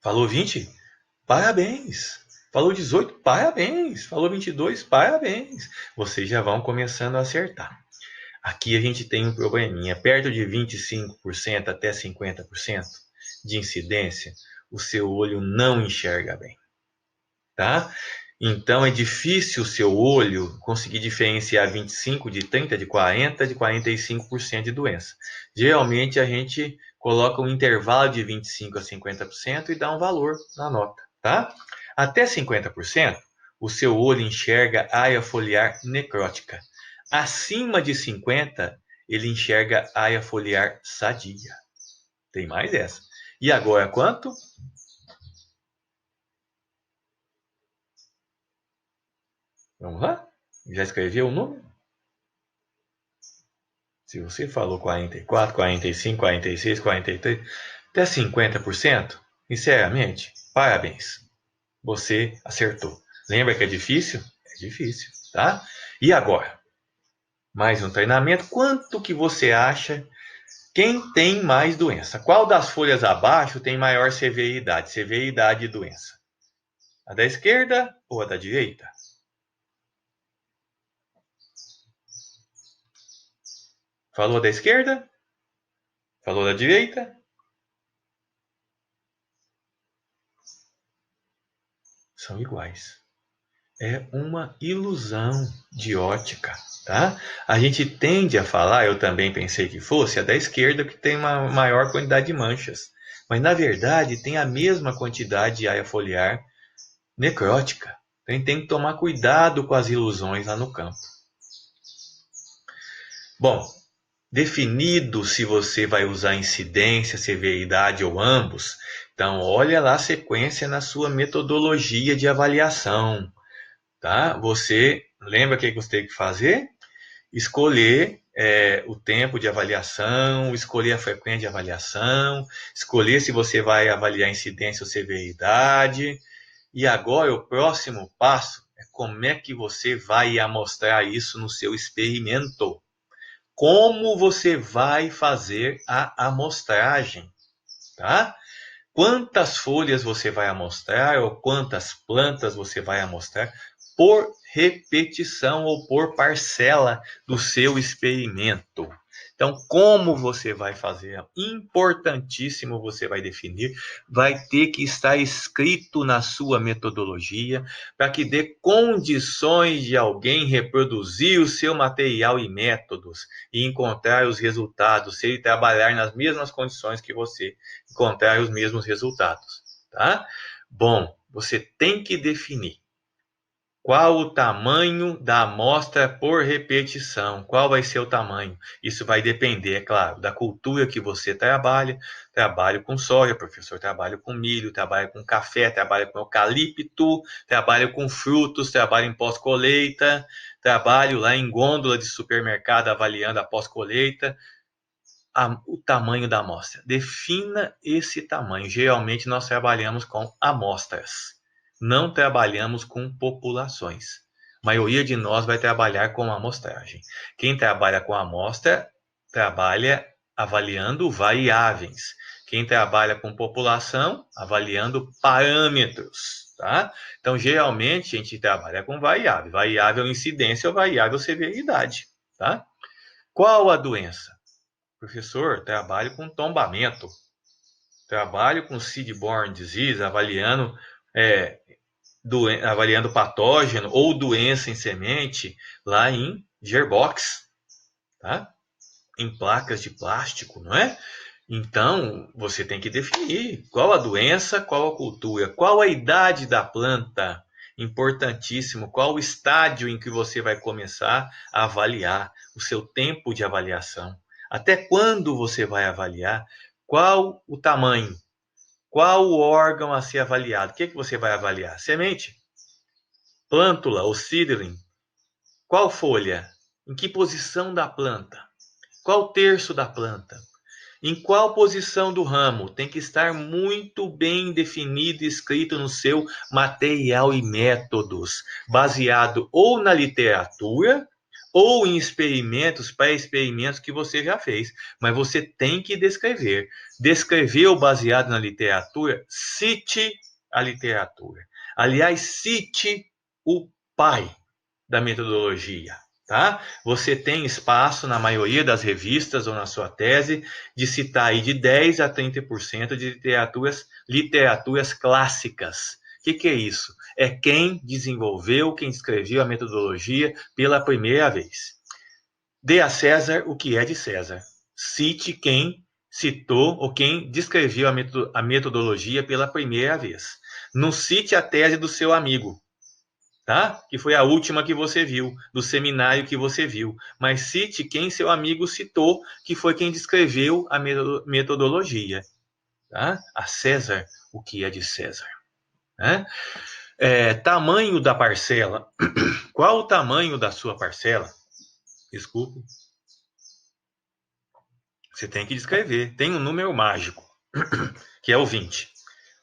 Falou 20? Parabéns! Falou 18? Parabéns! Falou 22? Parabéns! Vocês já vão começando a acertar. Aqui a gente tem um probleminha. Perto de 25% até 50% de incidência, o seu olho não enxerga bem. Tá? Então é difícil o seu olho conseguir diferenciar 25 de 30, de 40, de 45% de doença. Geralmente a gente coloca um intervalo de 25 a 50% e dá um valor na nota, tá? Até 50%, o seu olho enxerga área foliar necrótica. Acima de 50, ele enxerga área foliar sadia. Tem mais essa. E agora quanto? Vamos lá? Já escreveu o número? Se você falou 44, 45, 46, 43, até 50%, sinceramente, parabéns. Você acertou. Lembra que é difícil? É difícil, tá? E agora? Mais um treinamento. Quanto que você acha? Quem tem mais doença? Qual das folhas abaixo tem maior severidade? Severidade de doença? A da esquerda ou a da direita? Falou da esquerda? Falou da direita? São iguais. É uma ilusão de ótica, tá? A gente tende a falar, eu também pensei que fosse, a da esquerda que tem uma maior quantidade de manchas. Mas, na verdade, tem a mesma quantidade de área foliar necrótica. Então, a gente tem que tomar cuidado com as ilusões lá no campo. Bom, definido se você vai usar incidência, severidade ou ambos, então olha lá a sequência na sua metodologia de avaliação, tá? Você lembra o que você tem que fazer? Escolher o tempo de avaliação, escolher a frequência de avaliação, escolher se você vai avaliar incidência ou severidade. E agora o próximo passo é como é que você vai amostrar isso no seu experimento. Como você vai fazer a amostragem, tá? Quantas folhas você vai amostrar ou quantas plantas você vai amostrar por repetição ou por parcela do seu experimento. Então, como você vai fazer? Importantíssimo você vai definir, vai ter que estar escrito na sua metodologia para que dê condições de alguém reproduzir o seu material e métodos e encontrar os resultados, se ele trabalhar nas mesmas condições que você, encontrar os mesmos resultados, tá? Bom, você tem que definir qual o tamanho da amostra por repetição? Qual vai ser o tamanho? Isso vai depender, é claro, da cultura que você trabalha. Trabalho com soja, professor, trabalho com milho, trabalho com café, trabalho com eucalipto, trabalho com frutos, trabalho em pós-colheita, trabalho lá em gôndola de supermercado avaliando a pós-colheita. O tamanho da amostra. Defina esse tamanho. Geralmente nós trabalhamos com amostras, não trabalhamos com populações. A maioria de nós vai trabalhar com amostragem. Quem trabalha com amostra trabalha avaliando variáveis. Quem trabalha com população, avaliando parâmetros, tá? Então, geralmente, a gente trabalha com variável. Variável incidência ou variável severidade, tá? Qual a doença? Professor, trabalho com tombamento, trabalho com seed-borne disease, avaliando patógeno ou doença em semente lá em gearbox, tá? Em placas de plástico, não é? Então, você tem que definir qual a doença, qual a cultura, qual a idade da planta, importantíssimo, qual o estágio em que você vai começar a avaliar, o seu tempo de avaliação, até quando você vai avaliar, qual o tamanho, qual o órgão a ser avaliado, o que você vai avaliar? Semente, plântula ou seedling, qual folha, em que posição da planta, qual terço da planta, em qual posição do ramo? Tem que estar muito bem definido e escrito no seu material e métodos, baseado ou na literatura ou em experimentos, pré-experimentos que você já fez. Mas você tem que descrever. Descreveu baseado na literatura? Cite a literatura. Aliás, cite o pai da metodologia. Tá? Você tem espaço na maioria das revistas ou na sua tese de citar aí de 10 a 30% de literaturas clássicas. O que é isso? É quem desenvolveu, quem escreveu a metodologia pela primeira vez. Dê a César o que é de César. Cite quem citou ou quem descreveu a metodologia pela primeira vez. Não cite a tese do seu amigo, tá? Que foi a última que você viu, do seminário que você viu. Mas cite quem seu amigo citou, que foi quem descreveu a metodologia, tá? A César, o que é de César, né? Tamanho da parcela. Qual o tamanho da sua parcela? Desculpe. Você tem que descrever. Tem um número mágico, que é o 20.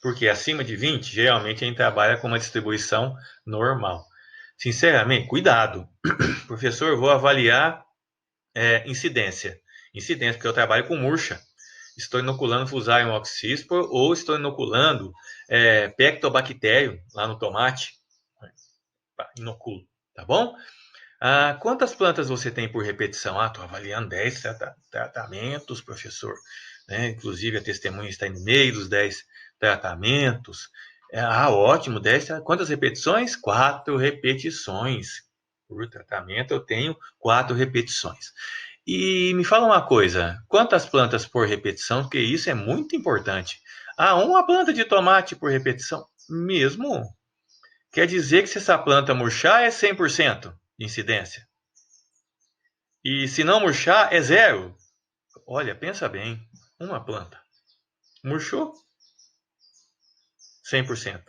Porque acima de 20, geralmente a gente trabalha com uma distribuição normal. Sinceramente, cuidado. Professor, eu vou avaliar incidência. Incidência, porque eu trabalho com murcha. Estou inoculando Fusarium oxyspor ou estou inoculando Pectobactério lá no tomate. Inoculo, tá bom? Quantas plantas você tem por repetição? Estou avaliando 10 tratamentos, professor. né? Inclusive a testemunha está no meio dos 10 tratamentos. Ótimo, 10, quantas repetições? 4 repetições. Por tratamento eu tenho 4 repetições. E me fala uma coisa, quantas plantas por repetição? Porque isso é muito importante. Uma planta de tomate por repetição? Mesmo? Quer dizer que se essa planta murchar é 100% de incidência. E se não murchar é zero. Olha, pensa bem, uma planta murchou 100%.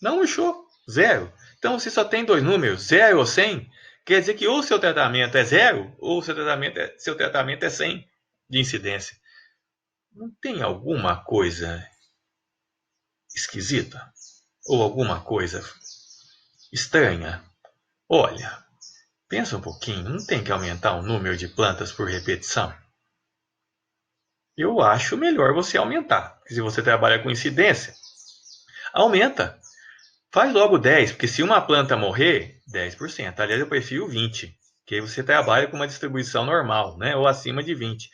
Não murchou, zero. Então você só tem 2 números, 0 ou 100. Quer dizer que ou seu tratamento é zero ou seu tratamento é 100 de incidência. Não tem alguma coisa esquisita? Ou alguma coisa estranha? Olha, pensa um pouquinho, não tem que aumentar o número de plantas por repetição? Eu acho melhor você aumentar. Se você trabalha com incidência, aumenta. Faz logo 10, porque se uma planta morrer, 10%. Aliás, eu prefiro 20%, que aí você trabalha com uma distribuição normal, né? Ou acima de 20%.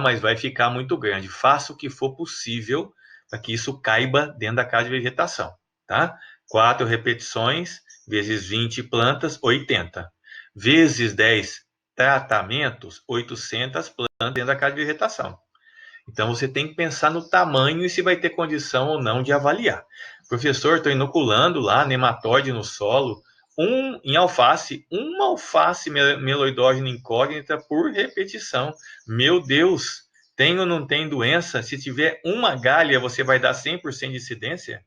Mas vai ficar muito grande. Faça o que for possível para que isso caiba dentro da casa de vegetação, tá? 4 repetições vezes 20 plantas, 80. Vezes 10 tratamentos, 800 plantas dentro da casa de vegetação. Então você tem que pensar no tamanho e se vai ter condição ou não de avaliar. Professor, estou inoculando lá nematóide no solo, em alface, uma alface meloidógena incógnita por repetição. Meu Deus, tem ou não tem doença? Se tiver uma galha, você vai dar 100% de incidência?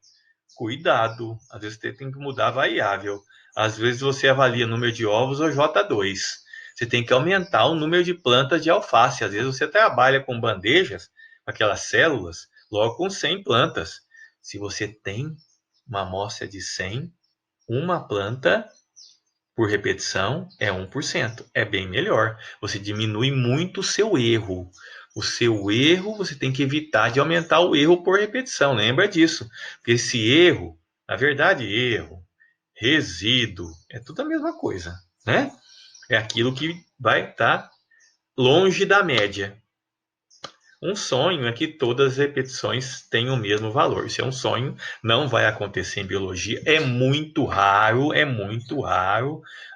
Cuidado, às vezes você tem que mudar a variável. Às vezes você avalia número de ovos ou J2. Você tem que aumentar o número de plantas de alface. Às vezes você trabalha com bandejas, aquelas células, logo com 100 plantas. Se você tem uma amostra de 100, uma planta por repetição é 1%. É bem melhor. Você diminui muito o seu erro. O seu erro, você tem que evitar de aumentar o erro por repetição. Lembra disso. Porque esse erro, na verdade, erro, resíduo, é tudo a mesma coisa, né? É aquilo que vai estar longe da média. Um sonho é que todas as repetições tenham o mesmo valor. Isso é um sonho, não vai acontecer em biologia. É muito raro,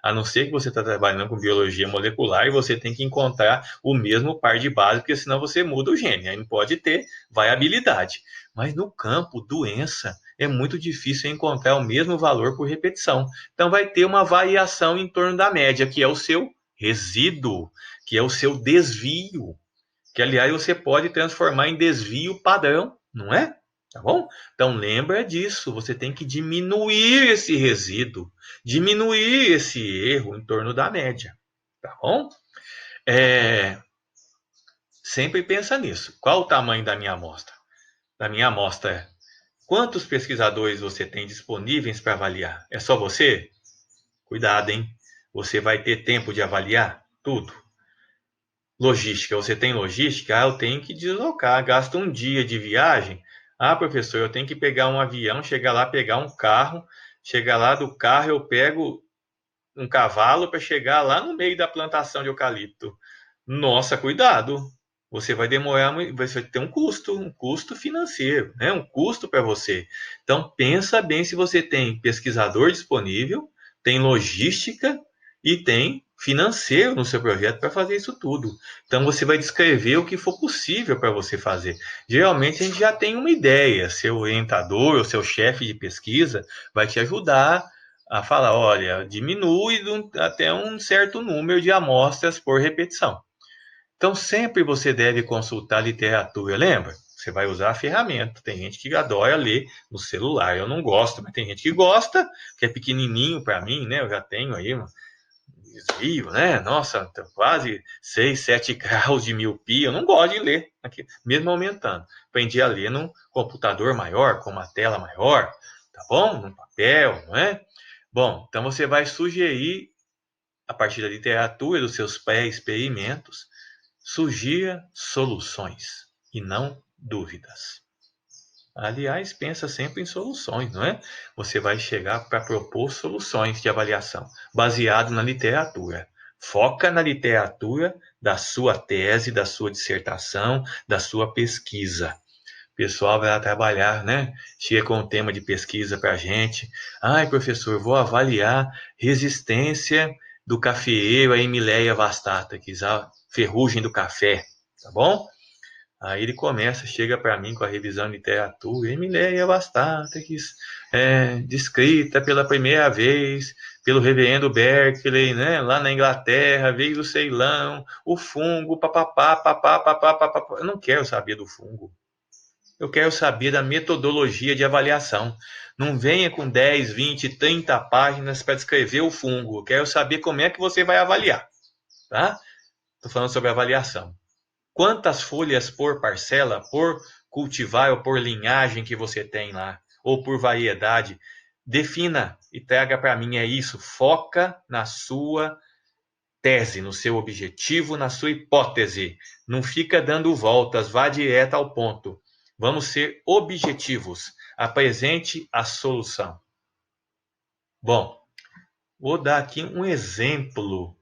a não ser que você está trabalhando com biologia molecular e você tem que encontrar o mesmo par de base, porque senão você muda o gene. Aí não pode ter variabilidade. Mas no campo, doença, é muito difícil encontrar o mesmo valor por repetição. Então vai ter uma variação em torno da média, que é o seu resíduo, que é o seu desvio, que aliás você pode transformar em desvio padrão, não é? Tá bom? Então lembra disso, você tem que diminuir esse resíduo, diminuir esse erro em torno da média, tá bom? Sempre pensa nisso. Qual o tamanho da minha amostra? Da minha amostra é quantos pesquisadores você tem disponíveis para avaliar? É só você? Cuidado, hein? Você vai ter tempo de avaliar tudo? Logística, você tem logística? Eu tenho que deslocar, gasto um dia de viagem. Professor, eu tenho que pegar um avião, chegar lá, pegar um carro, chegar lá do carro eu pego um cavalo para chegar lá no meio da plantação de eucalipto. Nossa, cuidado! Você vai demorar, você vai ter um custo financeiro, né? Um custo para você. Então pensa bem se você tem pesquisador disponível, tem logística e tem financeiro no seu projeto para fazer isso tudo. Então você vai descrever o que for possível para você fazer. Geralmente a gente já tem uma ideia, seu orientador ou seu chefe de pesquisa vai te ajudar a falar, olha, diminui até um certo número de amostras por repetição. Então sempre você deve consultar literatura, lembra? Você vai usar a ferramenta. Tem gente que adora ler no celular. Eu não gosto, mas tem gente que gosta, que é pequenininho para mim, né? Eu já tenho aí um desvio, né? Nossa, quase 6, 7 graus de miopia. Eu não gosto de ler, aqui, mesmo aumentando. Aprendi a ler num computador maior, com uma tela maior, tá bom? Num papel, não é? Bom, então você vai sugerir, a partir da literatura, dos seus pré-experimentos, sugira soluções e não dúvidas. Aliás, pensa sempre em soluções, não é? Você vai chegar para propor soluções de avaliação, baseado na literatura. Foca na literatura da sua tese, da sua dissertação, da sua pesquisa. O pessoal vai lá trabalhar, né? Chega com um tema de pesquisa para a gente. Ai, professor, vou avaliar resistência do cafeeiro a Emileia vastata, que é a ferrugem do café, tá bom? Aí ele começa, chega para mim com a revisão de literatura, Emileia vastata, que é descrita pela primeira vez pelo reverendo Berkeley, né, lá na Inglaterra, veio do Ceilão, o fungo, papapá, papapá, papapá, papapá. Eu não quero saber do fungo. Eu quero saber da metodologia de avaliação. Não venha com 10, 20, 30 páginas para descrever o fungo. Eu quero saber como é que você vai avaliar, tá? Estou falando sobre avaliação. Quantas folhas por parcela, por cultivar ou por linhagem que você tem lá, ou por variedade, defina e traga para mim, é isso, foca na sua tese, no seu objetivo, na sua hipótese. Não fica dando voltas, vá direto ao ponto. Vamos ser objetivos. Apresente a solução. Bom, vou dar aqui um exemplo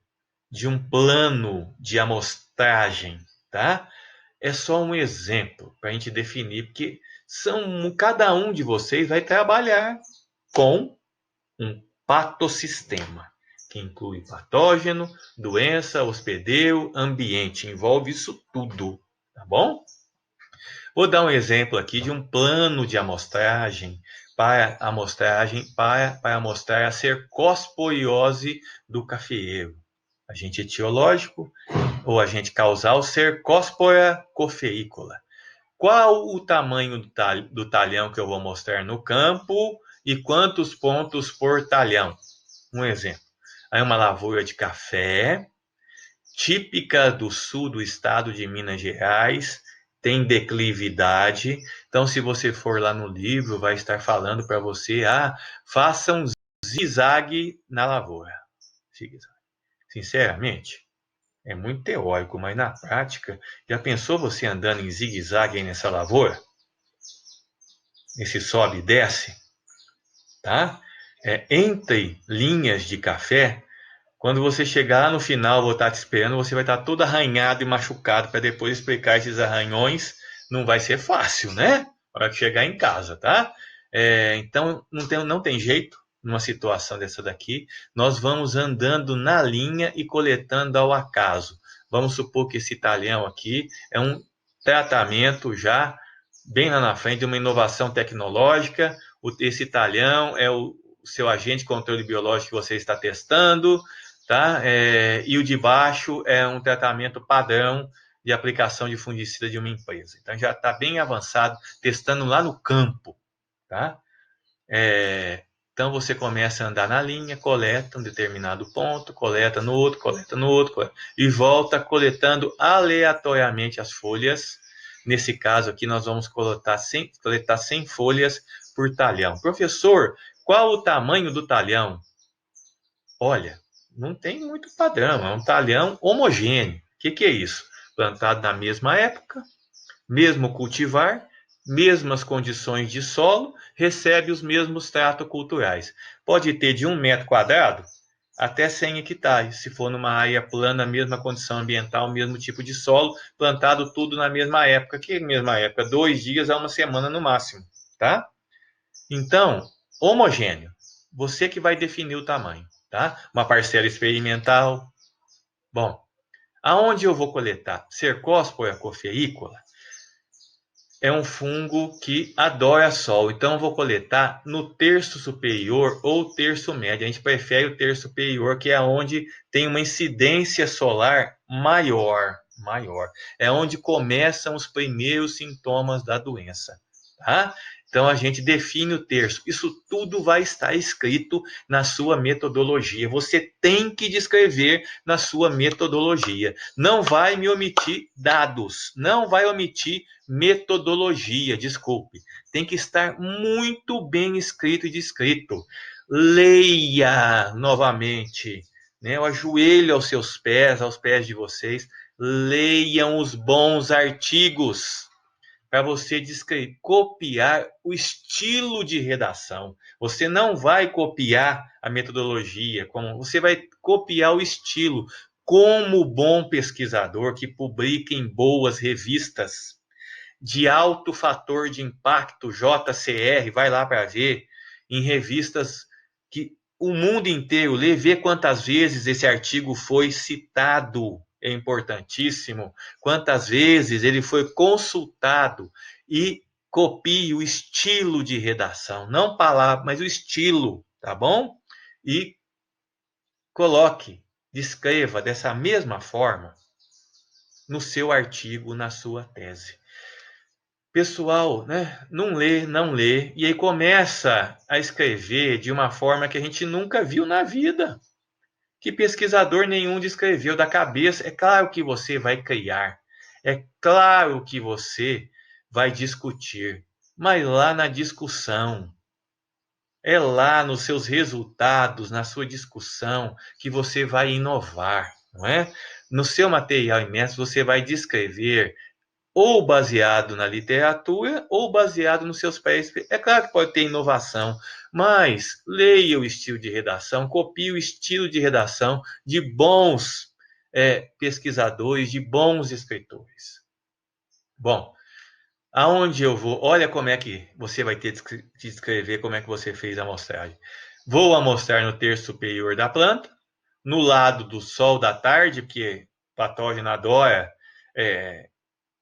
de um plano de amostragem, tá? É só um exemplo para a gente definir, porque cada um de vocês vai trabalhar com um patossistema, que inclui patógeno, doença, hospedeiro, ambiente, envolve isso tudo, tá bom? Vou dar um exemplo aqui de um plano de amostragem para amostrar a cercosporiose do cafeeiro. Agente etiológico ou agente causal, Cercospora coffeícola. Qual o tamanho do talhão que eu vou mostrar no campo e quantos pontos por talhão? Um exemplo. Aí uma lavoura de café, típica do sul do estado de Minas Gerais, tem declividade. Então, se você for lá no livro, vai estar falando para você, faça um zigue-zague na lavoura. Sinceramente, é muito teórico, mas na prática, já pensou você andando em zigue-zague aí nessa lavoura? Esse sobe e desce, tá? Entre linhas de café, quando você chegar lá no final, vou estar te esperando, você vai estar todo arranhado e machucado para depois explicar esses arranhões. Não vai ser fácil, né? Para chegar em casa, tá? Então, não tem jeito numa situação dessa daqui. Nós vamos andando na linha e coletando ao acaso. Vamos supor que esse talhão aqui é um tratamento já bem lá na frente, uma inovação tecnológica. Esse talhão é o seu agente de controle biológico que você está testando, tá? E o de baixo é um tratamento padrão de aplicação de fungicida de uma empresa. Então já está bem avançado, testando lá no campo, tá? Então você começa a andar na linha, coleta um determinado ponto, coleta no outro, e volta coletando aleatoriamente as folhas. Nesse caso aqui, nós vamos coletar 100 folhas por talhão. Professor, qual o tamanho do talhão? Olha, não tem muito padrão, é um talhão homogêneo. O que é isso? Plantado na mesma época, mesmo cultivar, mesmas condições de solo, recebe os mesmos tratos culturais. Pode ter de 1 metro quadrado até 100 hectares, se for numa área plana, mesma condição ambiental, mesmo tipo de solo, plantado tudo na mesma época. Que mesma época? 2 dias a 1 semana no máximo, tá? Então, homogêneo. Você que vai definir o tamanho, tá? Uma parcela experimental. Bom, aonde eu vou coletar? Cercospora coffeícola é um fungo que adora sol, então eu vou coletar no terço superior ou terço médio. A gente prefere o terço superior, que é onde tem uma incidência solar maior. É onde começam os primeiros sintomas da doença, tá? Então a gente define o terço. Isso tudo vai estar escrito na sua metodologia. Você tem que descrever na sua metodologia. Não vai me omitir dados, não vai omitir metodologia, desculpe. Tem que estar muito bem escrito e descrito. Leia novamente, né? Eu ajoelho aos pés de vocês. Leiam os bons artigos para você copiar o estilo de redação. Você não vai copiar a metodologia, você vai copiar o estilo, como bom pesquisador que publica em boas revistas de alto fator de impacto, JCR, vai lá para ver, em revistas que o mundo inteiro lê, vê quantas vezes esse artigo foi citado, é importantíssimo, quantas vezes ele foi consultado, e copie o estilo de redação, não palavra, mas o estilo, tá bom? E coloque, descreva dessa mesma forma no seu artigo, na sua tese. Pessoal, né, não lê, e aí começa a escrever de uma forma que a gente nunca viu na vida, que pesquisador nenhum descreveu da cabeça. É claro que você vai criar, é claro que você vai discutir, mas lá na discussão, é lá nos seus resultados, na sua discussão, que você vai inovar, não é? No seu material imerso, você vai descrever ou baseado na literatura, ou baseado nos seus pés. É claro que pode ter inovação, mas leia o estilo de redação, copie o estilo de redação de bons pesquisadores, de bons escritores. Bom, aonde eu vou? Olha como é que você vai ter que descrever como é que você fez a amostragem. Vou amostrar no terço superior da planta, no lado do sol da tarde, porque o patógeno adora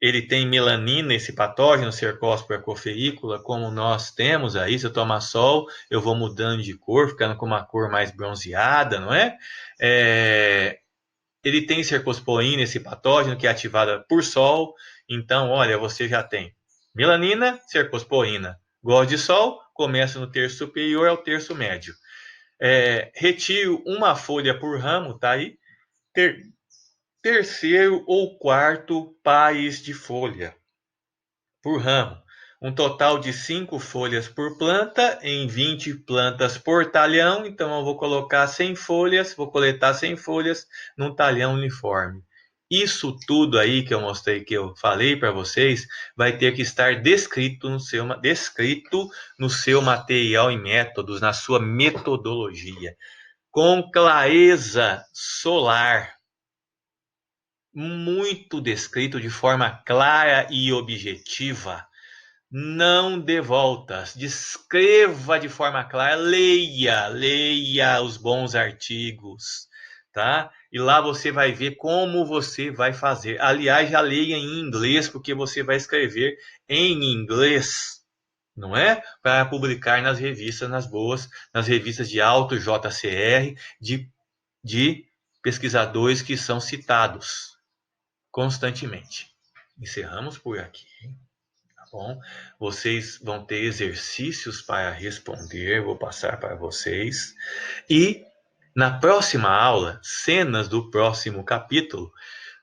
ele tem melanina, esse patógeno, Cercospora coferícola, como nós temos aí. Se eu tomar sol, eu vou mudando de cor, ficando com uma cor mais bronzeada, não é? Ele tem cercosporina, esse patógeno, que é ativada por sol. Então, olha, você já tem melanina, cercosporina. Gosto de sol, começa no terço superior ao terço médio. Retiro uma folha por ramo, tá aí? Terceiro ou quarto pares de folha por ramo. Um total de 5 folhas por planta, em 20 plantas por talhão. Então, eu vou colocar 100 folhas, vou coletar 100 folhas num talhão uniforme. Isso tudo aí que eu mostrei, que eu falei para vocês, vai ter que estar descrito no seu material e métodos, na sua metodologia, com clareza solar, muito descrito de forma clara e objetiva. Não dê voltas, descreva de forma clara, leia os bons artigos, tá? E lá você vai ver como você vai fazer. Aliás, já leia em inglês, porque você vai escrever em inglês, não é? Para publicar nas revistas, nas revistas de alto JCR, de pesquisadores que são citados constantemente. Encerramos por aqui. Bom, vocês vão ter exercícios para responder, vou passar para vocês. E na próxima aula, cenas do próximo capítulo,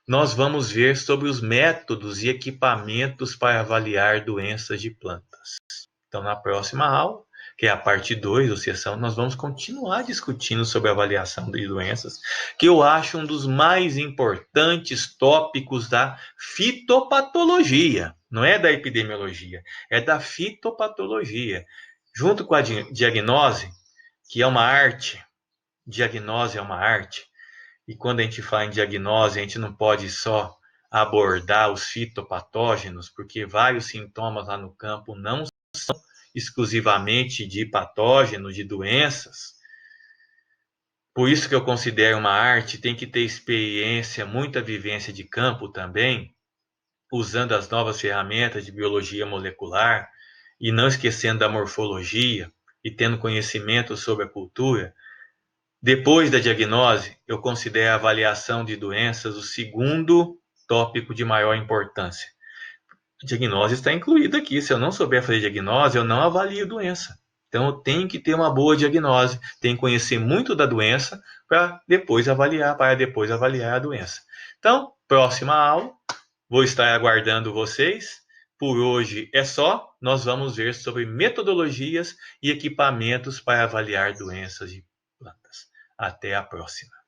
nós vamos ver sobre os métodos e equipamentos para avaliar doenças de plantas. Então, na próxima aula, que é a parte 2 da sessão, nós vamos continuar discutindo sobre a avaliação de doenças, que eu acho um dos mais importantes tópicos da fitopatologia. Não é da epidemiologia, é da fitopatologia. Junto com a diagnose, que é uma arte, diagnose é uma arte, e quando a gente fala em diagnose, a gente não pode só abordar os fitopatógenos, porque vários sintomas lá no campo não são exclusivamente de patógenos, de doenças. Por isso que eu considero uma arte, tem que ter experiência, muita vivência de campo também, usando as novas ferramentas de biologia molecular e não esquecendo da morfologia e tendo conhecimento sobre a cultura. Depois da diagnose, eu considero a avaliação de doenças o segundo tópico de maior importância. A diagnose está incluída aqui. Se eu não souber fazer diagnose, eu não avalio doença. Então, eu tenho que ter uma boa diagnose, tenho que conhecer muito da doença para depois avaliar a doença. Então, próxima aula, vou estar aguardando vocês. Por hoje é só. Nós vamos ver sobre metodologias e equipamentos para avaliar doenças de plantas. Até a próxima.